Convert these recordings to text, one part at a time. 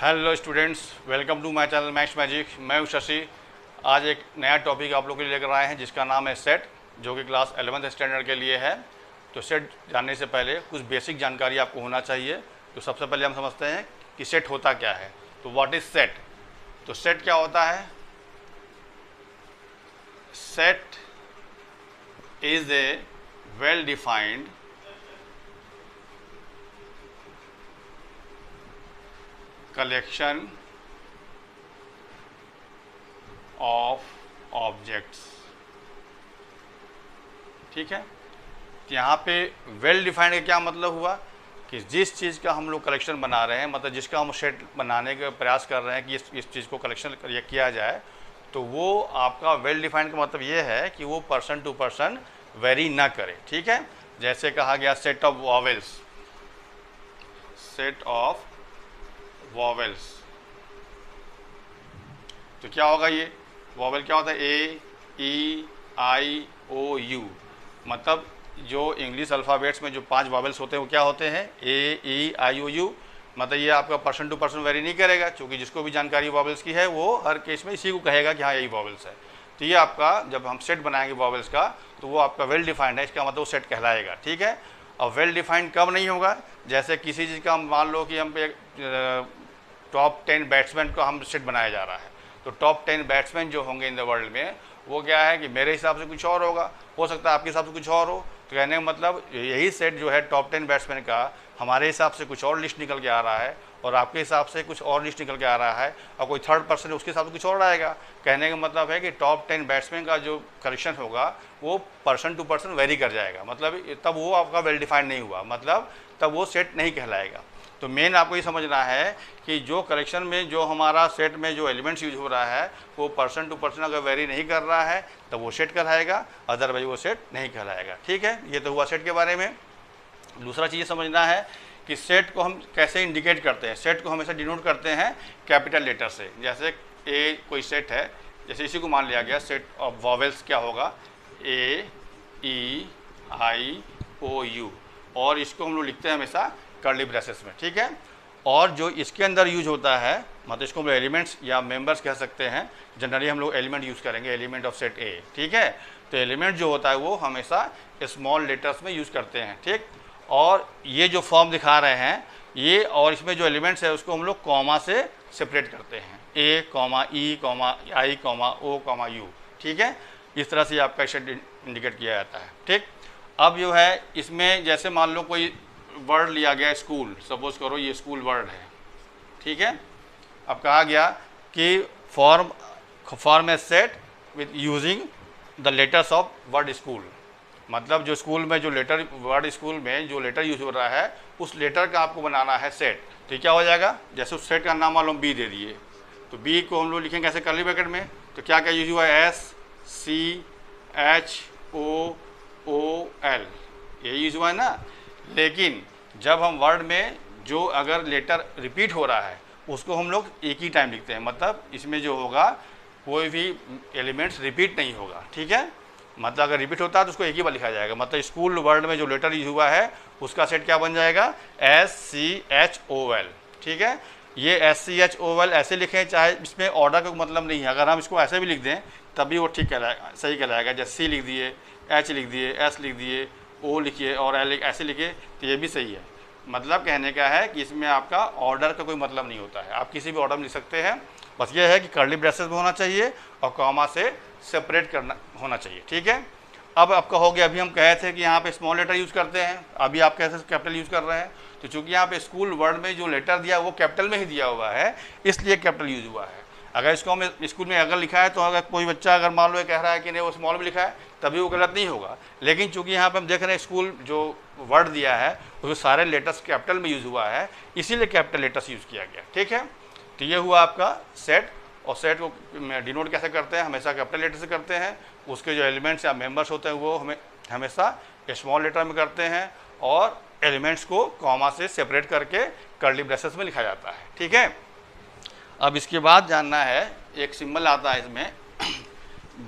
Hello students, welcome to my channel maths magic. मैं हूं शशि। आज एक नया टॉपिक आप लोगों के लिए लेकर आए हैं जिसका नाम है सेट, जो कि क्लास 11th स्टैंडर्ड के लिए है। तो सेट जानने से पहले कुछ बेसिक जानकारी आपको होना चाहिए। तो सबसे पहले हम समझते हैं कि सेट होता क्या है। तो व्हाट इज सेट? तो सेट क्या होता है? Set is a well defined collection of objects। ठीक है, तो यहाँ पे वेल डिफाइंड का क्या मतलब हुआ कि जिस चीज़ का हम लोग कलेक्शन बना रहे हैं, मतलब जिसका हम सेट बनाने का प्रयास कर रहे हैं कि इस चीज़ को कलेक्शन किया जाए, तो वो आपका वेल डिफाइंड का मतलब ये है कि वो पर्सन टू पर्सन वेरी ना करे। ठीक है, जैसे कहा गया set of vowels, set of vowels. तो क्या होगा ये वॉवेल? क्या होता है? ए, ई, आई, ओ, यू। मतलब जो इंग्लिश अल्फ़ाबेट्स में जो 5 वॉवेल्स होते हैं वो क्या होते हैं? ए, ई, आई, ओ, यू। मतलब ये आपका पर्सन टू पर्सन वेरी नहीं करेगा, क्योंकि जिसको भी जानकारी वॉवेल्स की है वो हर केस में इसी को कहेगा कि हाँ यही वॉवेल्स है। तो ये आपका जब हम सेट बनाएंगे वॉवेल्स का, तो वो आपका वेल डिफाइंड है, इसका मतलब वो सेट कहलाएगा। ठीक है, और वेल डिफाइंड कब नहीं होगा? जैसे किसी चीज़ का मान लो कि हम पे टॉप 10 बैट्समैन को हम सेट बनाया जा रहा है, तो टॉप 10 बैट्समैन जो होंगे इन द वर्ल्ड में, वो क्या है कि मेरे हिसाब से कुछ और होगा, हो सकता है आपके हिसाब से कुछ और हो। तो कहने का मतलब यही सेट जो है टॉप 10 बैट्समैन का, हमारे हिसाब से कुछ और लिस्ट निकल के आ रहा है और आपके हिसाब से कुछ और लिस्ट निकल के आ रहा है, और कोई थर्ड पर्सन है उसके हिसाब से कुछ और आएगा। कहने का मतलब है कि टॉप 10 बैट्समैन का जो कलेक्शन होगा वो पर्सन टू पर्सन वेरी कर जाएगा। मतलब तब वो आपका वेल डिफाइंड नहीं हुआ, मतलब तब वो सेट नहीं कहलाएगा। तो मेन आपको ये समझना है कि जो कलेक्शन में जो हमारा सेट में जो एलिमेंट्स यूज हो रहा है वो पर्सन टू पर्सन अगर वेरी नहीं कर रहा है तब वो सेट कहलाएगा, अदरवाइज वो सेट नहीं कहलाएगा। ठीक है, ये तो हुआ सेट के बारे में। दूसरा चीज़ समझना है कि सेट को हम कैसे इंडिकेट करते हैं। सेट को हमेशा डिनोट करते हैं कैपिटल लेटर से। जैसे ए कोई सेट है, जैसे इसी को मान लिया गया सेट ऑफ वॉवेल्स, क्या होगा? ए, ई, आई, ओ, यू, और इसको हम लोग लिखते हैं हमेशा कर्ली ब्रेसेस में। ठीक है, और जो इसके अंदर यूज होता है, मतलब इसको हम लोग एलिमेंट्स या मेंबर्स कह सकते हैं। जनरली हम लोग एलिमेंट यूज़ करेंगे, एलिमेंट ऑफ सेट ए। ठीक है, तो एलिमेंट जो होता है वो हमेशा स्मॉल लेटर्स में यूज़ करते हैं। ठीक, और ये जो फॉर्म दिखा रहे हैं ये, और इसमें जो एलिमेंट्स है उसको हम लोग कॉमा से सेपरेट करते हैं, A comma E comma I comma O comma U. ठीक है, इस तरह से आपका सेट इंडिकेट किया जाता है। ठीक, अब जो है इसमें जैसे मान लो कोई वर्ड लिया गया स्कूल, सपोज करो ये स्कूल वर्ड है। ठीक है, अब कहा गया कि form A set with using the letters of word school. मतलब जो स्कूल में जो लेटर, वर्ड स्कूल में जो लेटर यूज हो रहा है उस लेटर का आपको बनाना है सेट। तो क्या हो जाएगा? जैसे उस सेट का नाम मान लो बी दे दिए, तो बी को हम लोग लिखेंगे कैसे? कर्ली ब्रैकेट में। तो क्या क्या यूज हुआ है? एस, सी, एच, ओ, एल, ये यूज हुआ है ना। लेकिन जब हम वर्ड में जो अगर लेटर रिपीट हो रहा है उसको हम लोग एक ही टाइम लिखते हैं, मतलब इसमें जो होगा कोई भी एलिमेंट्स रिपीट नहीं होगा। ठीक है, मतलब अगर रिपीट होता है तो उसको एक ही बार लिखा जाएगा। मतलब स्कूल वर्ड में जो लेटर यूज हुआ है उसका सेट क्या बन जाएगा? एस, सी, एच, ओ, एल। ठीक है, ये एस, सी, एच, ओ, एल ऐसे लिखें, चाहे इसमें ऑर्डर का मतलब नहीं है। अगर हम इसको ऐसे भी लिख दें तभी वो ठीक कहलाएगा, सही कहलाएगा। जैसे सी लिख दिए, एच लिख दिए, एस लिख दिए, ओ लिखिए और एल ऐसे लिखिए, तो ये भी सही है। मतलब कहने का है कि इसमें आपका ऑर्डर का कोई मतलब नहीं होता है, आप किसी भी ऑर्डर में लिख सकते हैं। बस ये है कि कर्ली ब्रेसेस में होना चाहिए और कॉमा से सेपरेट करना होना चाहिए। ठीक है, अब आपका हो गया। अभी हम कहे थे कि यहाँ पे स्मॉल लेटर यूज़ करते हैं, अभी आप कैसे कैपिटल यूज़ कर रहे हैं। तो चूँकि यहाँ पे स्कूल वर्ड में जो लेटर दिया वो कैपिटल में ही दिया हुआ है, इसलिए कैपिटल यूज हुआ है। अगर इसको हम स्कूल में अगर लिखा है तो अगर कोई बच्चा अगर मान लो कह रहा है कि नहीं वो स्मॉल में लिखा है, तभी वो गलत नहीं होगा। लेकिन चूंकि यहाँ पे हम देख रहे हैं स्कूल जो वर्ड दिया है उसमें सारे लेटर्स कैपिटल में यूज़ हुआ है, इसीलिए कैपिटल लेटर्स यूज़ किया गया। ठीक है, तो ये हुआ आपका सेट। और सेट को डिनोट कैसे करते हैं? हमेशा कैपिटल लेटर से करते हैं। उसके जो एलिमेंट्स या मेंबर्स होते हैं वो हमें हमेशा स्मॉल लेटर में करते हैं, और एलिमेंट्स को कॉमा से सेपरेट करके कर्ली ब्रेसेस में लिखा जाता है। ठीक है, अब इसके बाद जानना है, एक सिंबल आता है इसमें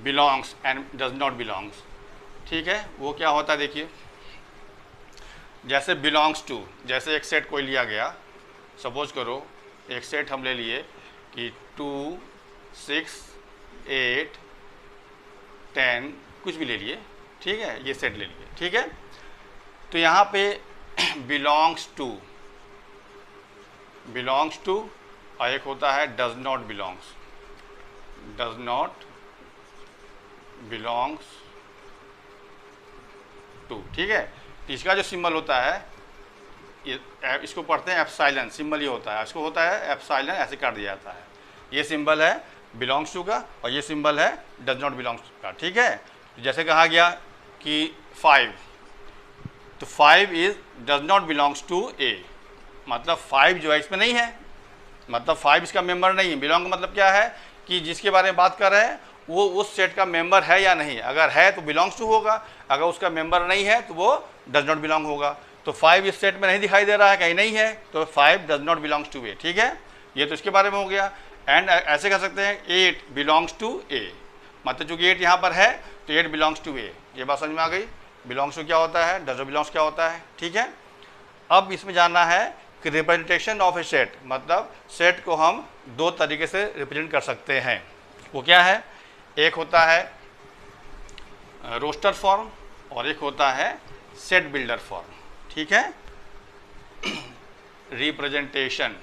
belongs and does not belongs. ठीक है, वो क्या होता है? देखिए, जैसे बिलोंग्स टू, जैसे एक सेट कोई लिया गया, सपोज करो एक सेट हम ले लिए कि 2, 6, 8, 10 कुछ भी ले लिए, ठीक है, ये सेट ले लिए, ठीक है। तो यहाँ पे बिलोंग्स टू और एक होता है डज नॉट बिलोंग्स टू, ठीक है। तो इसका जो सिंबल होता है इसको पढ़ते हैं एप्सिलॉन, सिंबल ये होता है, इसको होता है एप्सिलॉन, ऐसे कर दिया जाता है। ये सिंबल है बिलोंग्स टू का और ये सिंबल है डज नॉट बिलोंग्स का, ठीक है। जैसे कहा गया कि 5, तो 5 is does not belongs to A, मतलब 5 जो है इसमें नहीं है, मतलब 5 इसका मेंबर नहीं है। बिलोंग का मतलब क्या है कि जिसके बारे में बात कर रहे हैं वो उस सेट का मेंबर है या नहीं, अगर है तो बिलोंग्स टू होगा, अगर उसका मेंबर नहीं है तो वो डज नॉट बिलोंग होगा। तो 5 इस सेट में नहीं दिखाई दे रहा है, कहीं नहीं है, तो 5 डज नॉट बिलोंग्स टू ए, ठीक है। ये तो इसके बारे में हो गया। एंड ऐसे कर सकते हैं 8 बिलोंग्स टू ए, मतलब चूंकि 8 यहाँ पर है तो 8 बिलोंग्स टू ए। ये बात समझ में आ गई, बिलोंग्स टू क्या होता है, डज नॉट बिलोंग्स क्या होता है, ठीक है। अब इसमें जानना है कि रिप्रेजेंटेशन ऑफ ए सेट, मतलब सेट को हम 2 तरीके से रिप्रेजेंट कर सकते हैं। वो क्या है, एक होता है रोस्टर फॉर्म और एक होता है सेट बिल्डर फॉर्म, ठीक है। रिप्रेजेंटेशन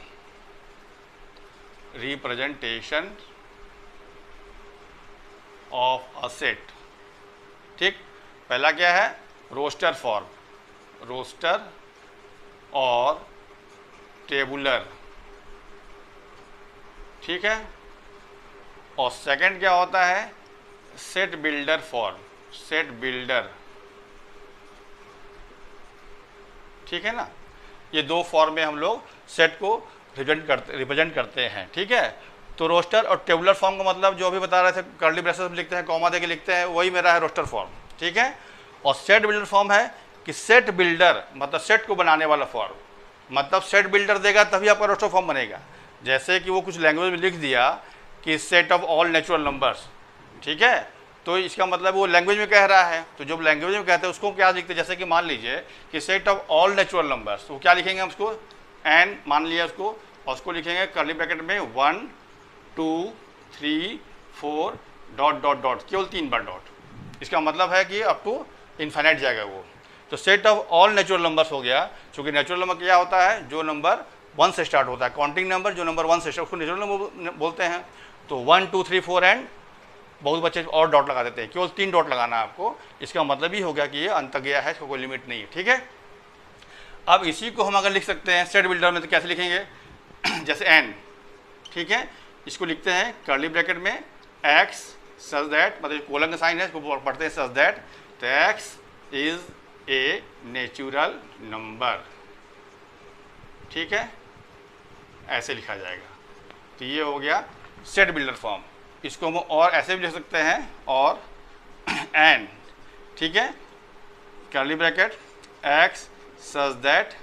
ऑफ अ सेट, ठीक। पहला क्या है, रोस्टर फॉर्म, रोस्टर और टेबुलर, ठीक है। और सेकंड क्या होता है, set builder form, set builder, ठीक है ना। ये 2 फॉर्म में हम लोग सेट को रिप्रेजेंट करते हैं, ठीक है। तो रोस्टर और टेबुलर फॉर्म का मतलब जो अभी बता रहे थे, कर्ली ब्रेसेस में लिखते हैं, कॉमा देके लिखते हैं, वही मेरा है रोस्टर फॉर्म, ठीक है। और सेट बिल्डर फॉर्म है कि सेट बिल्डर मतलब सेट को बनाने वाला फॉर्म, मतलब सेट बिल्डर देगा तभी आपका रोस्टर फॉर्म बनेगा। जैसे कि वो कुछ लैंग्वेज में लिख दिया कि set of all natural numbers, ठीक है, तो इसका मतलब वो लैंग्वेज में कह रहा है, तो जब लैंग्वेज में कहते हैं उसको क्या लिखते हैं, जैसे कि मान लीजिए कि set of all natural numbers, तो क्या लिखेंगे हम उसको, एन मान लिया उसको, और उसको लिखेंगे कर्ली ब्रैकेट में 1, 2, 3, 4 डॉट डॉट डॉट, केवल 3 बार डॉट। इसका मतलब है कि अप टू इन्फाइनाइट जाएगा वो। तो set of all natural numbers हो गया, क्योंकि नेचुरल नंबर क्या होता है, जो नंबर 1 से स्टार्ट होता है, काउंटिंग नंबर जो नंबर 1 से स्टार्ट, उसको नेचुरल नंबर बोलते हैं। तो 1, 2, 3, 4 एंड बहुत बच्चे और डॉट लगा देते हैं, केवल 3 डॉट लगाना है आपको। इसका मतलब ही हो गया कि ये अंत गया है, इसको कोई लिमिट नहीं है, ठीक है। अब इसी को हम अगर लिख सकते हैं सेट बिल्डर में, तो कैसे लिखेंगे, जैसे एन, ठीक है, इसको लिखते हैं कर्ली ब्रैकेट में एक्स सच दैट, मतलब कोलन का साइन है, इसको पढ़ते हैं सच दैट, तो x is a natural number, ठीक है, ऐसे लिखा जाएगा। तो ये हो गया सेट बिल्डर फॉर्म। इसको हम और ऐसे भी लिख सकते हैं, और एन, ठीक है, curly bracket x such that,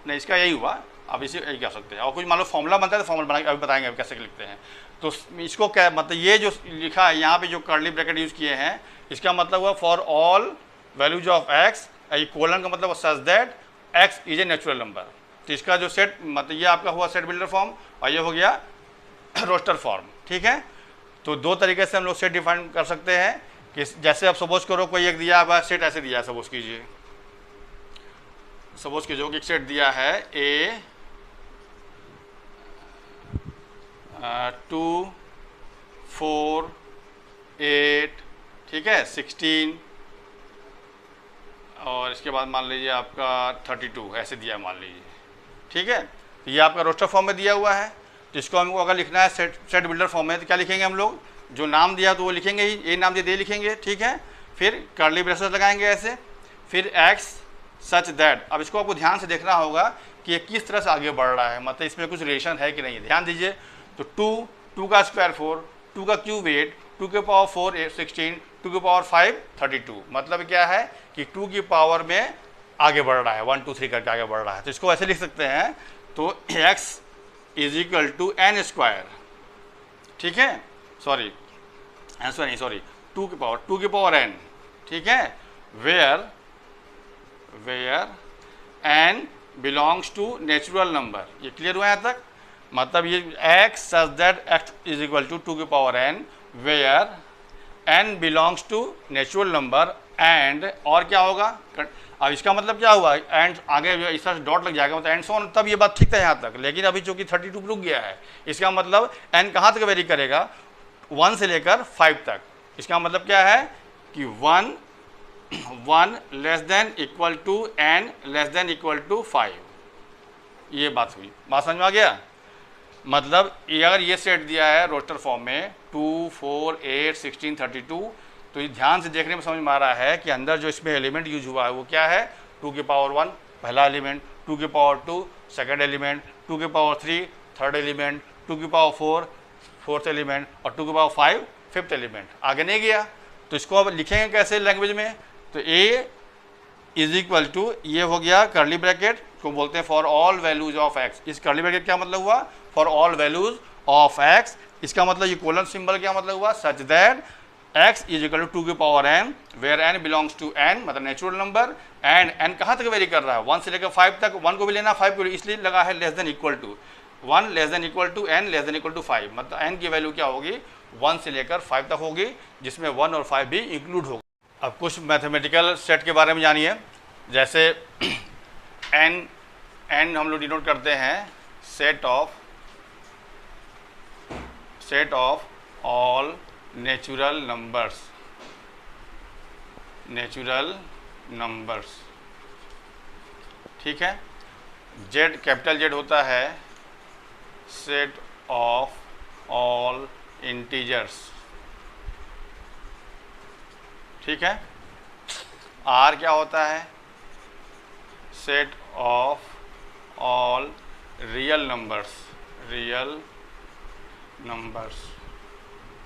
नहीं इसका यही हुआ, अब इसे यही कह सकते हैं। और कुछ मान लो फॉर्मूला बनता है तो फॉर्मूला बना के अभी बताएंगे अब कैसे लिखते हैं। तो इसको क्या मतलब, ये जो लिखा है यहाँ पे जो कर्ली ब्रैकेट यूज़ किए हैं, इसका मतलब हुआ for all values of x, colon का मतलब सच that x is a natural number. तो इसका जो सेट मतलब ये आपका हुआ सेट बिल्डर फॉर्म, और ये हो गया रोस्टर फॉर्म, ठीक है। तो 2 तरीके से हम लोग सेट डिफाइन कर सकते हैं कि जैसे आप सपोज करो कोई एक दिया हुआ सेट ऐसे दिया है, सपोज कीजिए कि एक सेट दिया है ए 2, 4, 8, ठीक है, 16, और इसके बाद मान लीजिए आपका 32 ऐसे दिया है मान लीजिए, ठीक है। तो ये आपका रोस्टर फॉर्म में दिया हुआ है। तो इसको हमको अगर लिखना है सेट बिल्डर फॉर्म में, तो क्या लिखेंगे हम लोग, जो नाम दिया तो वो लिखेंगे ही, ए नाम दे लिखेंगे, ठीक है। फिर कर्ली ब्रेसेस लगाएंगे ऐसे, फिर एक्स सच दैट। अब इसको आपको ध्यान से देखना होगा कि ये किस तरह से आगे बढ़ रहा है, मतलब इसमें कुछ रिलेशन है कि नहीं है, ध्यान दीजिए। तो 2 का स्क्वायर 4, 2 का क्यूब 8, 2 के पावर 4 16, 2 के पावर 5 32, मतलब क्या है कि 2 की पावर में आगे बढ़ रहा है, 1 2 3 करके आगे बढ़ रहा है। तो इसको ऐसे लिख सकते हैं, तो x is equal to n square, ठीक है, सॉरी 2 की पावर n, ठीक है, where n belongs to natural number. ये क्लियर हुआ यहाँ तक? मतलब ये x such that x is equal to 2 की power n where n belongs to natural number and, और क्या होगा, अब इसका मतलब क्या हुआ, एंड आगे इस तरह से डॉट लग जाएगा, मतलब एंड सो ऑन, तब ये बात ठीक था यहाँ तक। लेकिन अभी चूंकि 32 रुक गया है, इसका मतलब n कहाँ तक वेरी करेगा, 1 से लेकर 5 तक। इसका मतलब क्या है कि 1 less than equal to n less than equal to 5। ये बात हुई, बात समझ में आ गया? मतलब अगर ये सेट दिया है रोस्टर फॉर्म में 2, 4, 8, 16, 32, तो ये ध्यान से देखने में समझ में आ रहा है कि अंदर जो इसमें एलिमेंट यूज हुआ है वो क्या है, 2 की पावर 1 पहला एलिमेंट, 2 की पावर 2 सेकंड एलिमेंट, 2 की पावर 3 थर्ड एलिमेंट, 2 की पावर 4 फोर्थ एलिमेंट और 2 की पावर 5 फिफ्थ एलिमेंट। आगे नहीं गया, तो इसको अब लिखेंगे कैसे लैंग्वेज में, तो a इज इक्वल टू, ये हो गया कर्ली ब्रैकेट को बोलते हैं for all values of x। इस कर्ली ब्रैकेट क्या मतलब हुआ, for all values of x। इसका मतलब ये कोलन सिंबल क्या मतलब हुआ, such that x is equal to 2 की power n where n belongs to n, मतलब नेचुरल नंबर, एंड n कहाँ तक वेरी कर रहा है, 1 से लेकर 5 तक। 1 को भी लेना, 5 को भी, इसलिए लगा है less than equal to 1 less than equal to n less than equal to 5, मतलब n की वैल्यू क्या होगी, 1 से लेकर 5 तक होगी, जिसमें 1 और 5 भी इंक्लूड होगा। अब कुछ मैथमेटिकल सेट के बारे में जानिए। जैसे n हम लोग डिनोट करते हैं set of all natural numbers, ठीक है। z कैपिटल Z होता है सेट ऑफ ऑल इंटीजर्स, ठीक है। r क्या होता है, set of all real numbers,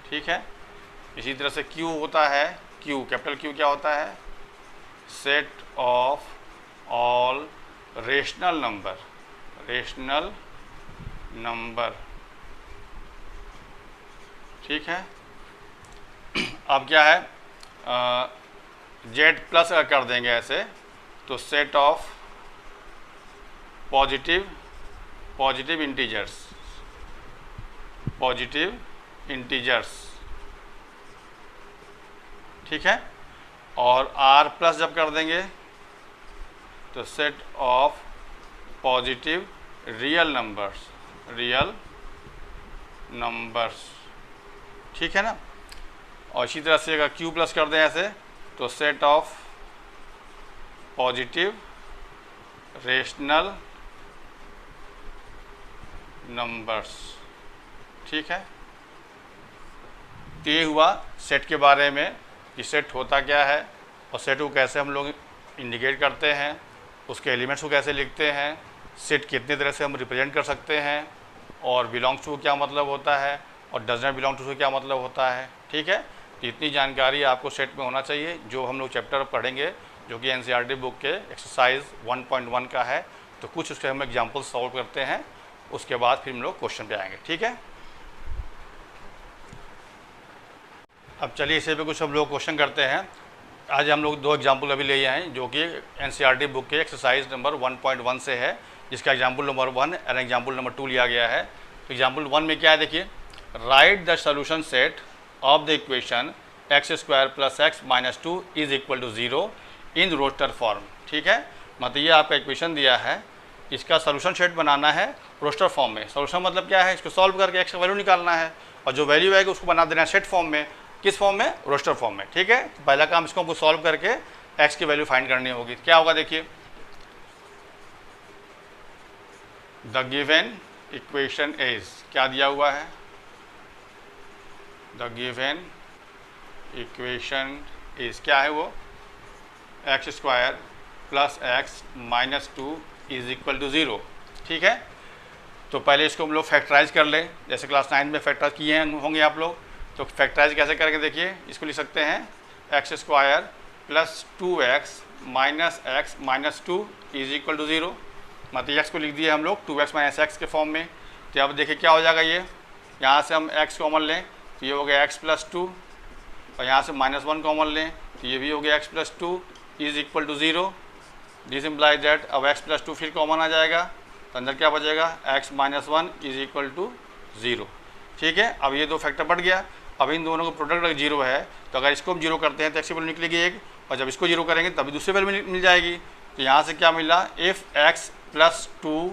ठीक है। इसी तरह से q होता है, q कैपिटल Q क्या होता है, set of all rational number, ठीक है। अब क्या है, z प्लस अगर कर देंगे ऐसे, तो सेट ऑफ पॉजिटिव इंटीजर्स, ठीक है। और r प्लस जब कर देंगे तो set of positive real numbers, ठीक है ना। और इसी तरह से अगर q प्लस कर दें ऐसे, तो set of positive rational numbers, ठीक है। तो ये हुआ सेट के बारे में कि सेट होता क्या है और सेट को कैसे हम लोग इंडिकेट करते हैं, उसके एलिमेंट्स को कैसे लिखते हैं, सेट कितने तरह से हम रिप्रेजेंट कर सकते हैं, और बिलोंग्स टू क्या मतलब होता है और डज नॉट बिलोंग टू क्या मतलब होता है, ठीक है। तो इतनी जानकारी आपको सेट में होना चाहिए, जो हम लोग चैप्टर पढ़ेंगे जो कि NCERT बुक के एक्सरसाइज 1.1 का है। तो कुछ उसके हम एग्जाम्पल सॉल्व करते हैं, उसके बाद फिर हम लोग क्वेश्चन पे आएंगे, ठीक है। अब चलिए इसे पे कुछ हम लोग क्वेश्चन करते हैं। आज हम लोग 2 एग्जाम्पल अभी ले आए हैं जो कि NCERT बुक के एक्सरसाइज नंबर 1.1 से है, जिसका एग्जाम्पल नंबर 1 और एग्जाम्पल नंबर 2 लिया गया है। तो एग्जाम्पल 1 में क्या है, देखिए, write the solution set of the equation x² + x - 2 is equal to 0 in roster form, ठीक है। मतलब ये आपका इक्वेशन दिया है, इसका सोल्यूशन सेट बनाना है रोस्टर फॉर्म में। सोल्यूशन मतलब क्या है, इसको सॉल्व करके x का वैल्यू निकालना है और जो वैल्यू आएगी उसको बना देना है सेट फॉर्म में। किस फॉर्म में, रोस्टर फॉर्म में, ठीक है। तो पहला काम इसको हमको सॉल्व करके x की वैल्यू फाइंड करनी होगी। क्या होगा, देखिए, द गिवन इक्वेशन इज, क्या दिया हुआ है, द गिवन इक्वेशन इज क्या है वो, x² + x - 2 is equal to 0, ठीक है। तो पहले इसको हम लोग फैक्टराइज कर लें, जैसे क्लास 9 में फैक्टराइज किए होंगे आप लोग। तो फैक्टराइज कैसे करेंगे, देखिए, इसको लिख सकते हैं x² + 2x - x - 2 is equal to 0। मतलब x को लिख दिए हम लोग 2x - x के फॉर्म में। तो अब देखिए क्या हो जाएगा, ये यहाँ से हम x कॉमन लें तो ये हो गया x + 2, और यहाँ से -1 कॉमन लें तो ये भी हो गया x + 2 is equal to 0। This implies that अब x प्लस 2 फिर कॉमन आ जाएगा, तो अंदर क्या बचेगा, x minus 1 is equal to 0। ठीक है, अब ये दो फैक्टर बढ़ गया। अब इन दोनों का प्रोडक्ट अगर 0 है तो अगर इसको हम 0 करते हैं तो x की वैल्यू निकलेगी 1, और जब इसको 0 करेंगे तभी दूसरी वैल्यू मिल जाएगी। तो यहाँ से क्या मिला, if x plus 2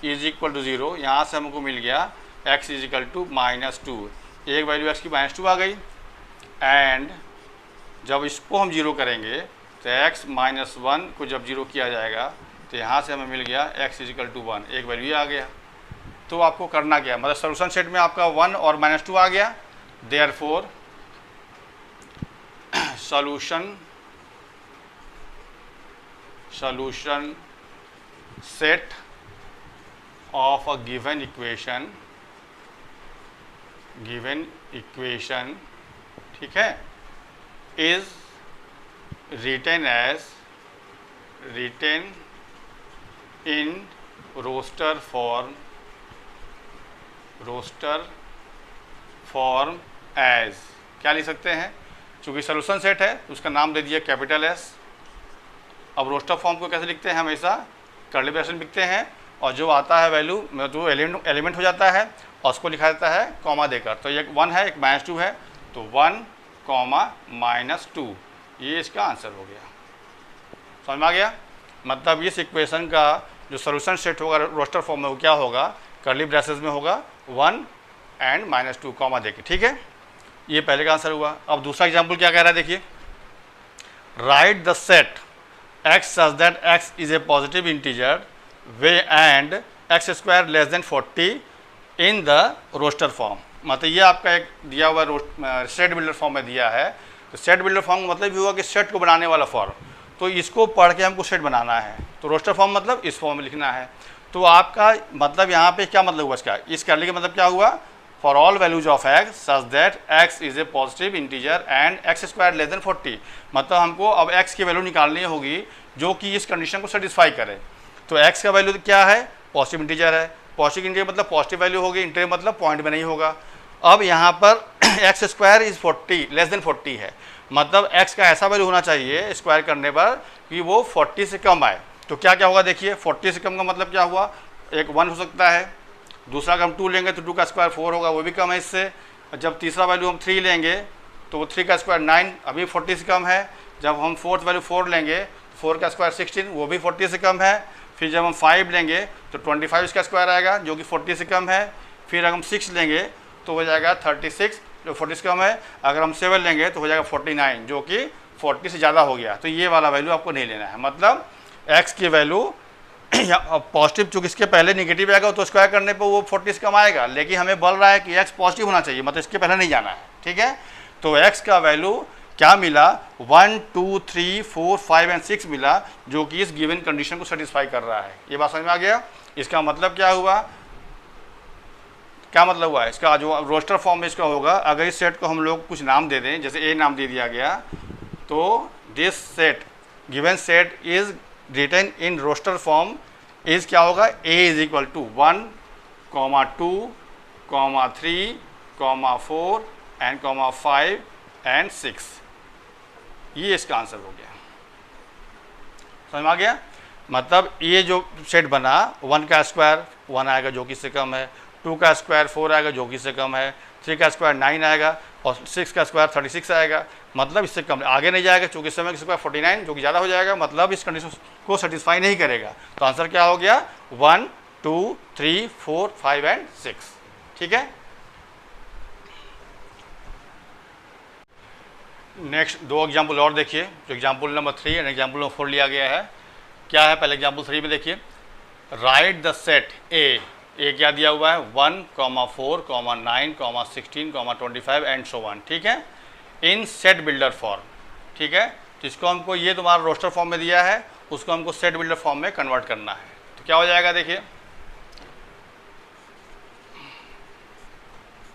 is equal to 0, यहाँ से हमको मिल गया x is equal to minus 2। एक वैल्यू x की -2 आ गई, एंड जब इसको हम 0 करेंगे तो x माइनस 1 को जब 0 किया जाएगा तो यहाँ से हमें मिल गया x इज इक्वल टू 1, एक वैल्यू आ गया। तो आपको करना क्या, मतलब सोल्यूशन सेट में आपका 1 और -2 आ गया, therefore solution set of a given equation, ठीक है, is written in roster form as, क्या लिख सकते हैं, चूँकि सोल्यूशन सेट है तो उसका नाम दे दिया कैपिटल S। अब रोस्टर फॉर्म को कैसे लिखते हैं, हमेशा कर्ली ब्रैकेट में लिखते हैं, और जो आता है वैल्यू में जो एलिमेंट हो जाता है और उसको लिखा जाता है कॉमा देकर। तो एक 1 है, एक -2 है, तो 1, -2, ये इसका आंसर हो गया। समझ में आ गया, मतलब इस इक्वेशन का जो सोल्यूशन सेट होगा रोस्टर फॉर्म में वो क्या होगा, कर्ली ब्रैकेट्स में होगा 1 एंड -2 कॉमा देके। ठीक है, ये पहले का आंसर हुआ। अब दूसरा एग्जाम्पल क्या कह रहा है, देखिए, write the set x such that x is a positive integer and x square less than 40 in the roster form। मतलब ये आपका एक दिया हुआ सेट बिल्डर फॉर्म में दिया है। तो सेट बिल्डर फॉर्म मतलब भी हुआ कि सेट को बनाने वाला फॉर्म, तो इसको पढ़ के हमको सेट बनाना है। तो रोस्टर फॉर्म मतलब इस फॉर्म में लिखना है। तो आपका मतलब यहाँ पे क्या मतलब हुआ इसका, इस करने का मतलब क्या हुआ, for all values of x such that x is A positive integer and x square less than 40। मतलब हमको अब x की वैल्यू निकालनी होगी जो कि इस कंडीशन को सेटिस्फाई करे। तो x का वैल्यू क्या है, पॉजिटिव इंटीजर है, पॉजिटिव इंटीजर मतलब पॉजिटिव वैल्यू होगी, इंटीजर मतलब पॉइंट में नहीं होगा। अब यहाँ पर x square is 40 less than 40 है, मतलब x का ऐसा वैल्यू होना चाहिए स्क्वायर करने पर कि वो 40 से कम आए। तो क्या क्या होगा, देखिए 40 से कम का मतलब क्या हुआ, एक 1 हो सकता है, दूसरा का हम 2 लेंगे तो 2 का स्क्वायर 4 होगा, वो भी कम है इससे। जब तीसरा वैल्यू हम 3 लेंगे तो वो 3 का स्क्वायर 9, अभी 40 से कम है। जब हम फोर्थ वैल्यू 4 लेंगे, 4 का स्क्वायर 16, वो भी 40 से कम है। फिर जब हम 5 लेंगे तो 25 इसका स्क्वायर आएगा जो कि 40 से कम है। फिर अगर हम 6 लेंगे तो हो जाएगा 36 जो 40 से कम है। अगर हम 7 लेंगे तो हो जाएगा 49 जो कि 40 से ज़्यादा हो गया। तो ये वाला वैल्यू आपको नहीं लेना है, मतलब x की वैल्यू पॉजिटिव, चूँकि इसके पहले निगेटिव आएगा तो स्क्वायर करने पर वो 40 से कम आएगा, लेकिन हमें बोल रहा है कि x पॉजिटिव होना चाहिए, मतलब इसके पहले नहीं जाना है। ठीक है, तो x का वैल्यू क्या मिला, 1, 2, 3, 4, 5 एंड 6 मिला, जो कि इस गिवन कंडीशन को सेटिस्फाई कर रहा है। ये बात समझ में आ गया। इसका मतलब क्या हुआ, क्या मतलब हुआ इसका, जो रोस्टर फॉर्म में इसका होगा, अगर इस सेट को हम लोग कुछ नाम दे दें, जैसे ए नाम दे दिया गया, तो this set given set is written in roster form is क्या होगा, a is equal to 1, 2, 3, 4 and 5 and 6। ये इसका आंसर हो गया। समझ में आ गया, मतलब ये जो सेट बना, 1 का स्क्वायर 1 आएगा जो कि इससे कम है, 2 का स्क्वायर 4 आएगा जो कि इससे कम है, 3 का स्क्वायर 9 आएगा और 6 का स्क्वायर 36 आएगा, मतलब इससे कम आगे नहीं जाएगा, चूँकि इस समय का स्क्वायर 49 जो कि ज़्यादा हो जाएगा, मतलब इस कंडीशन को सेटिस्फाई नहीं करेगा। तो आंसर क्या हो गया, 1, 2, 3, 4, 5 एंड 6। ठीक है, नेक्स्ट 2 एग्जाम्पल और देखिए, जो example number 3 and example number 4 लिया गया है। क्या है, पहले एग्जाम्पल 3 में देखिए, राइट द सेट ए क्या दिया हुआ है, 1, 4, 9, 16, 25 एंड सो ऑन। ठीक है, इन सेट बिल्डर फॉर्म। ठीक है, तो इसको हमको, ये तुम्हारा रोस्टर फॉर्म में दिया है, उसको हमको सेट बिल्डर फॉर्म में कन्वर्ट करना है। तो क्या हो जाएगा, देखिए,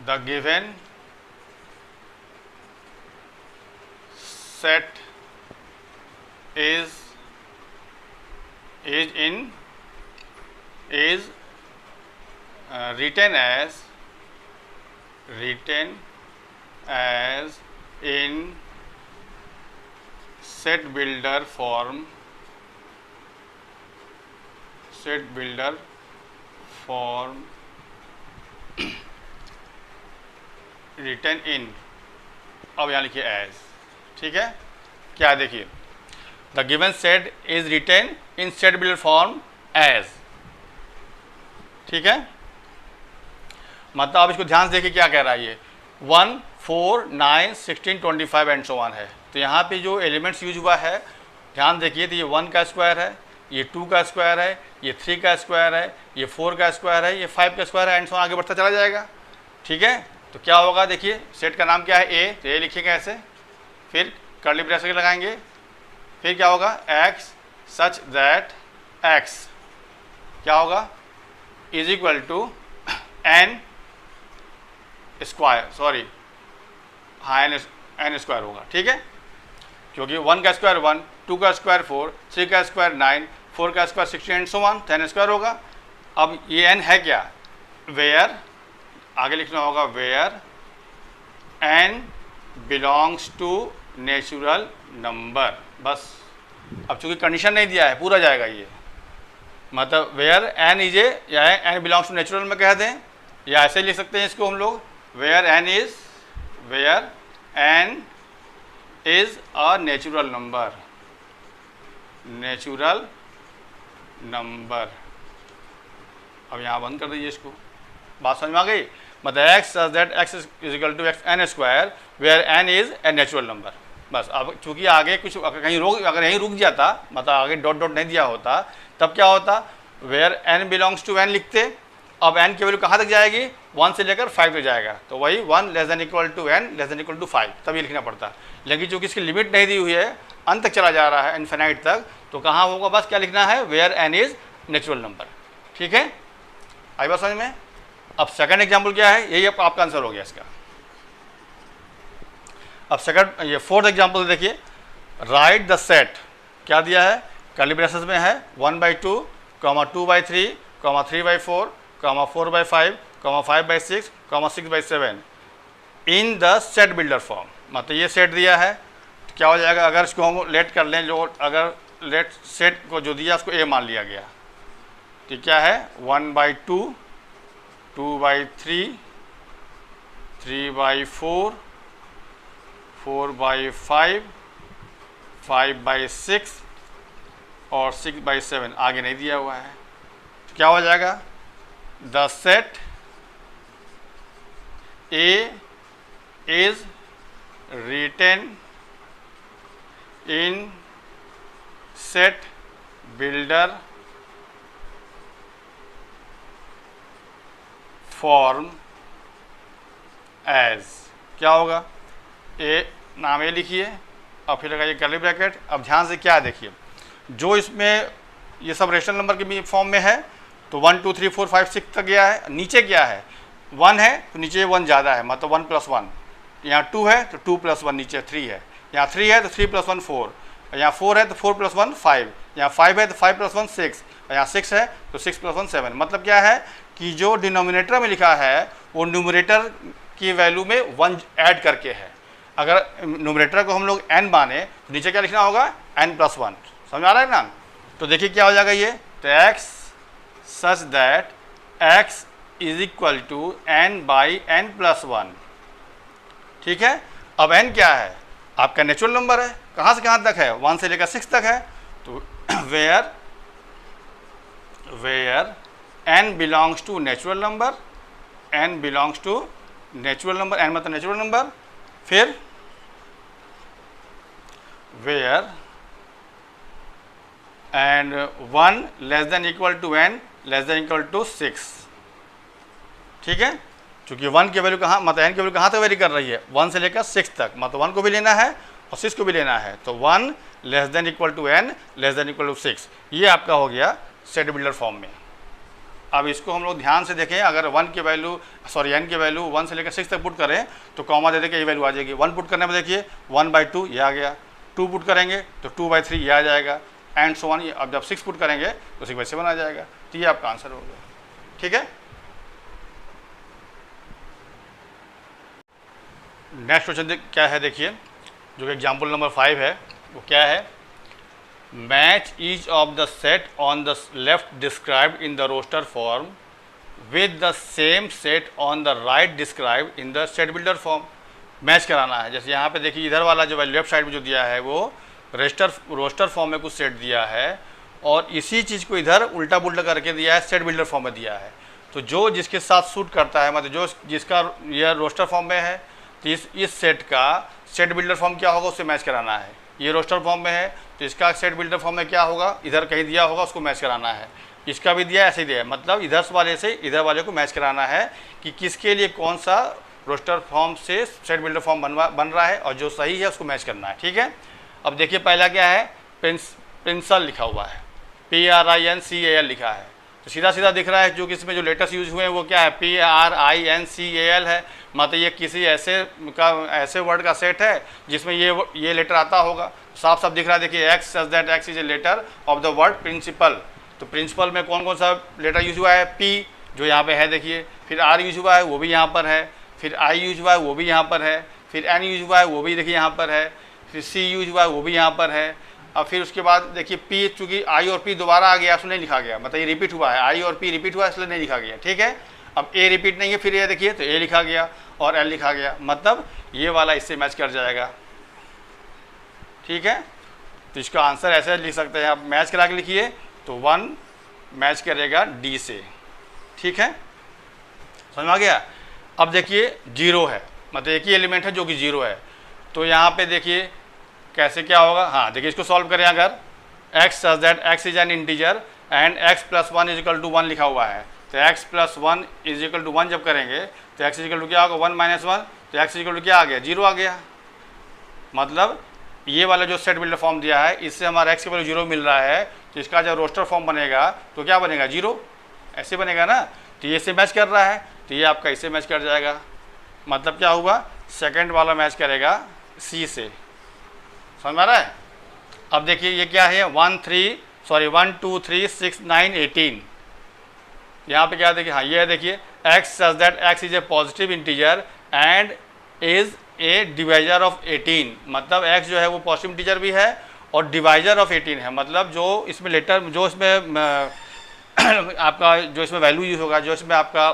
the given set is written as in set builder form set builder form written in, अब यहाँ लिखिए एज, ठीक है। क्या देखिए, the given set is written in set builder form as, ठीक है। मतलब आप इसको ध्यान से देखिए क्या कह रहा है, ये 1 4 9 16 25 एंड सो ऑन है। तो यहाँ पे जो एलिमेंट्स यूज हुआ है ध्यान देखिए, तो ये 1 का स्क्वायर है, ये 2 का स्क्वायर है, ये 3 का स्क्वायर है, ये 4 का स्क्वायर है, ये 5 का स्क्वायर है एंड सो आगे बढ़ता चला जाएगा, ठीक है। तो क्या होगा देखिए, सेट का नाम क्या है ए, तो ए लिखिएगा ऐसे, फिर कर्ली ब्रैकेट लगाएंगे, फिर क्या होगा एक्स सच दैट एक्स क्या होगा is equal to n square, sorry हाँ एन स्क्वायर होगा, ठीक है, क्योंकि 1 का स्क्वायर 1, 2 का स्क्वायर 4, 3 का स्क्वायर 9, 4 का स्क्वायर 16 एंड सो ऑन, तो एन स्क्वायर होगा। अब ये एन है क्या, वेयर, आगे लिखना होगा where n belongs to natural number, बस। अब चूंकि कंडीशन नहीं दिया है पूरा जाएगा ये, मतलब वेयर एन इज ए या एन बिलोंग्स टू नेचुरल में कह दें, या ऐसे लिख सकते हैं इसको हम लोग, where n is a natural number, natural number. अब यहाँ बंद कर दीजिए इसको, बात समझ में आ गई। मतलब x such that x is equal to x n square where n is a natural number, बस। अब चूंकि आगे कुछ अगर यहीं रुक जाता, मतलब आगे डॉट डॉट नहीं दिया होता, तब क्या होता, where n belongs to n लिखते, अब एन की वैल्यू कहाँ तक जाएगी, 1 से लेकर 5 तक जाएगा, तो वही 1 less than equal to n less than equal to 5, तभी लिखना पड़ता। लेकिन चूंकि इसकी लिमिट नहीं दी हुई है, अंत तक चला जा रहा है इन्फिनाइट तक, तो कहाँ होगा, बस क्या लिखना है, where n is natural number, ठीक है। आई बात समझ में। अब सेकंड एग्जाम्पल क्या है, यही आपका आंसर हो गया इसका। अब सेकंड ये फोर्थ एग्जाम्पल देखिए, राइट द सेट, क्या दिया है, कर्ली ब्रेसेस में है 1/2, 2/3, 3/4, 4/5, 5/6, 6/7 इन द सेट बिल्डर फॉर्म। मतलब ये सेट दिया है, तो क्या हो जाएगा, अगर इसको हम लेट कर लें, जो अगर लेट सेट को जो दिया उसको ए मान लिया गया, तो क्या है 1/2, 2/3, 3/4, 4/5, 5/6 और 6/7, आगे नहीं दिया हुआ है। तो क्या हो जाएगा, the set A is written in set builder form as, क्या होगा, ए नाम ए लिखिए और फिर लगाइए कर्ली ब्रैकेट। अब ध्यान से क्या देखिए, जो इसमें ये सब रेशनल नंबर के भी फॉर्म में है, तो 1 2 3 4 5 6 तक गया है, नीचे क्या है 1 है, तो नीचे 1 ज़्यादा है, मतलब 1 + 1, यहाँ 2 है तो 2 + 1 नीचे 3 है, यहाँ 3 है तो 3 + 1 4, यहाँ 4 है तो 4 + 1 5, यहाँ 5 है तो 5 + 1 6, और यहाँ 6 है तो 6 + 1 7। मतलब क्या है कि जो डिनोमिनेटर में लिखा है वो न्यूमरेटर की वैल्यू में 1 ऐड करके है। अगर न्यूमरेटर को हम लोग n माने तो नीचे क्या लिखना होगा, n + 1, समझ आ रहा है ना। तो देखिए क्या हो जाएगा ये, तो x such that x is equal to n/n + 1, ठीक है। अब n क्या है, आपका नेचुरल नंबर है, कहाँ से कहाँ तक है, 1 से लेकर 6 तक है, तो where n belongs to natural number, n belongs to natural number, n मतलब नेचुरल नंबर, फिर where and 1 less than equal to n less than equal to 6, ठीक है। चूँकि 1 की वैल्यू कहाँ, मतलब n की वैल्यू कहाँ तक वेरी कर रही है, 1 से लेकर 6 तक, मतलब 1 को भी लेना है और 6 को भी लेना है, तो 1 less than equal to n less than equal to 6, ये आपका हो गया सेट बिल्डर फॉर्म में। अब इसको हम लोग ध्यान से देखें, अगर 1 की वैल्यू n की वैल्यू 1 से लेकर 6 तक पुट करें तो कॉमा दे दें ये वैल्यू आ जाएगी। 1 पुट करने में देखिए 1/2 ये आ गया, 2 पुट करेंगे तो 2/3 ये आ जाएगा, एंड सो ऑन। अब जब 6 पुट करेंगे तो 6/7 आ जाएगा। तो ये आपका आंसर हो गया, ठीक है। नेक्स्ट क्वेश्चन क्या है देखिए, जो कि एग्जाम्पल नंबर 5 है, वो क्या है, match each of the set on the left described in the roster form with the same set on the right describe in the set builder form. Match कराना है। जैसे यहाँ पे देखिए इधर वाला जो लेफ्ट साइड में जो दिया है वो रोस्टर फॉर्म में कुछ सेट दिया है और इसी चीज़ को इधर उल्टा पुल्टा करके दिया है, सेट बिल्डर फॉर्म में दिया है। तो जो जिसके साथ सूट करता है, मतलब जो जिसका यह रोस्टर फॉर्म में है, तो इस सेट का सेट बिल्डर फॉर्म क्या होगा उससे मैच कराना है। ये रोस्टर फॉर्म में है तो इसका सेट बिल्डर फॉर्म में क्या होगा, इधर कहीं दिया होगा उसको मैच कराना है। इसका भी दिया ऐसे ही दिया है, मतलब इधर वाले से इधर वाले को मैच कराना है कि किसके लिए कौन सा रोस्टर फॉर्म से सेट बिल्डर फॉर्म बन रहा है और जो सही है उसको मैच करना है। ठीक है। अब देखिए पहला क्या है, प्रिंसल लिखा हुआ है, PRINCAL लिखा है, तो सीधा सीधा दिख रहा है जो कि इसमें जो लेटर्स यूज हुए हैं वो क्या है, PRINCAL है। मतलब ये किसी ऐसे वर्ड का सेट है जिसमें ये लेटर आता होगा। साफ साफ दिख रहा है, देखिए X such that X is a letter of the word principal. तो प्रिंसिपल में कौन कौन सा लेटर यूज हुआ है, P जो यहाँ पे है देखिए, फिर R यूज हुआ है वो भी यहाँ पर है, फिर I यूज हुआ है वो भी यहाँ पर है, फिर N यूज हुआ है वो भी देखिए यहाँ पर है, फिर C यूज हुआ है वो भी यहाँ पर है। अब फिर उसके बाद देखिए P, चूँकि I और P दोबारा आ गया उसमें नहीं लिखा गया, मतलब ये रिपीट हुआ है, I और P रिपीट हुआ है इसलिए नहीं लिखा गया। ठीक है। अब A रिपीट नहीं है, फिर ये देखिए तो A लिखा गया और L लिखा गया, मतलब ये वाला इससे मैच कर जाएगा। ठीक है। तो इसका आंसर ऐसे लिख सकते हैं आप, मैच करा के लिखिए तो 1 मैच करेगा D से। ठीक है, समझ में आ गया। अब देखिए 0 है, मतलब एक ही एलिमेंट है जो कि 0 है, तो यहाँ पे देखिए कैसे क्या होगा। हाँ देखिए इसको सॉल्व करें, अगर x such that x is an integer and x + 1 is equal to 1 लिखा हुआ है, तो x + 1 इज इक्वल टू 1 जब करेंगे तो x इज इक्वल टू क्या होगा, 1 - 1, तो x इज इक्वल टू क्या आ गया, 0 आ गया। मतलब ये वाला जो सेट बिल्डर फॉर्म दिया है इससे हमारा x के वैल्यू 0 मिल रहा है, तो इसका जब रोस्टर फॉर्म बनेगा तो क्या बनेगा, 0 ऐसे बनेगा ना। तो ये इससे मैच कर रहा है तो ये आपका इससे मैच कर जाएगा, मतलब क्या हुआ, सेकंड वाला मैच करेगा C से। समझ में आ रहा है। अब देखिए ये क्या है, 1 2 3 6 9 18, यहाँ पे क्या देखिए, हाँ ये है देखिए x such that x is A positive integer and is a divisor of 18, मतलब x जो है वो पॉजिटिव इंटीजर भी है और डिवाइजर ऑफ 18 है। मतलब जो इसमें लेटर जो इसमें आपका जो इसमें वैल्यू यूज होगा, जो इसमें आपका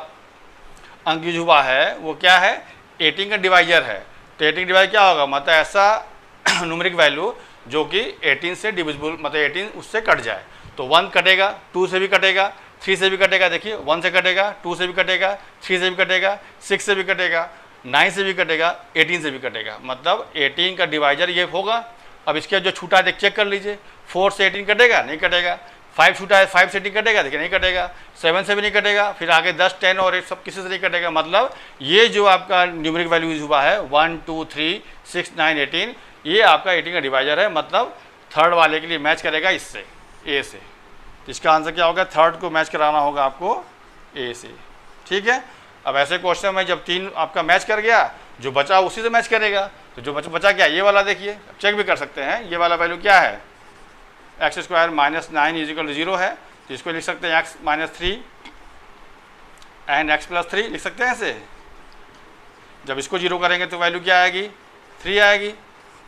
अंक यूज हुआ है वो क्या है, 18 का डिवाइजर है। तो 18 डिवाइजर क्या होगा, मतलब ऐसा न्यूमेरिक वैल्यू जो कि 18 से डिविजिबल, मतलब 18 उससे कट जाए। तो 1 कटेगा, 2 से भी कटेगा, 3 से भी कटेगा, देखिए 1 से कटेगा, 2 से भी कटेगा, 3 से भी कटेगा, 6 से भी कटेगा, 9 से भी कटेगा, 18 से भी कटेगा, मतलब 18 का डिवाइजर ये होगा। अब इसके जो छूटा है चेक कर लीजिए, 4 से 18 कटेगा, नहीं कटेगा, 5 छूटा है 5 से 18 कटेगा, देखिए नहीं कटेगा, 7 से भी नहीं कटेगा, फिर आगे 10 10 और 8 सब किसी से नहीं कटेगा। मतलब ये जो आपका न्यूमेरिक वैल्यू यूज हुआ है 1 2 3 6 9 18, ये आपका 18 का डिवाइजर है, मतलब थर्ड वाले के लिए मैच करेगा इससे, A से। तो इसका आंसर क्या होगा, थर्ड को मैच कराना होगा आपको A से। ठीक है। अब ऐसे क्वेश्चन में जब 3 आपका मैच कर गया, जो बचा उसी से मैच करेगा। तो जो बचा क्या, ये वाला देखिए, चेक भी कर सकते हैं, ये वाला वैल्यू क्या है, x² - 9 इज इक्वल टू 0 है, तो इसको लिख सकते हैं x - 3 एंड x + 3 लिख सकते हैं ऐसे। जब इसको 0 करेंगे तो वैल्यू क्या आएगी, 3 आएगी,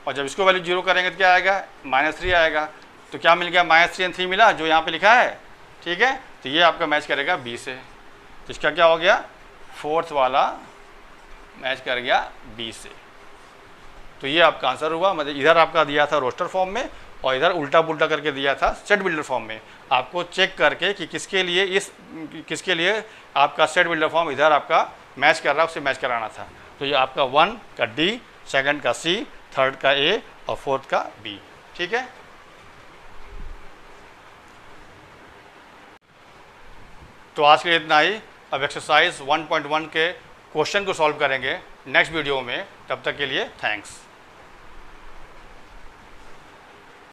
और जब इसको वैल्यू 0 करेंगे तो क्या आएगा, -3 आएगा। तो क्या मिल गया, -3 और 3 मिला जो यहाँ पे लिखा है। ठीक है। तो ये आपका मैच करेगा B से। तो इसका क्या हो गया, फोर्थ वाला मैच कर गया B से। तो ये आपका आंसर हुआ, मतलब इधर आपका दिया था रोस्टर फॉर्म में और इधर उल्टा पुल्टा करके दिया था सेट बिल्डर फॉर्म में। आपको चेक करके कि किसके लिए आपका सेट बिल्डर फॉर्म इधर आपका मैच कर रहा है, उससे मैच कराना था। तो ये आपका 1 का D, सेकंड का C, थर्ड का A और फोर्थ का B। ठीक है। तो आज के लिए इतना ही। अब एक्सरसाइज 1.1 के क्वेश्चन को सॉल्व करेंगे नेक्स्ट वीडियो में। तब तक के लिए थैंक्स।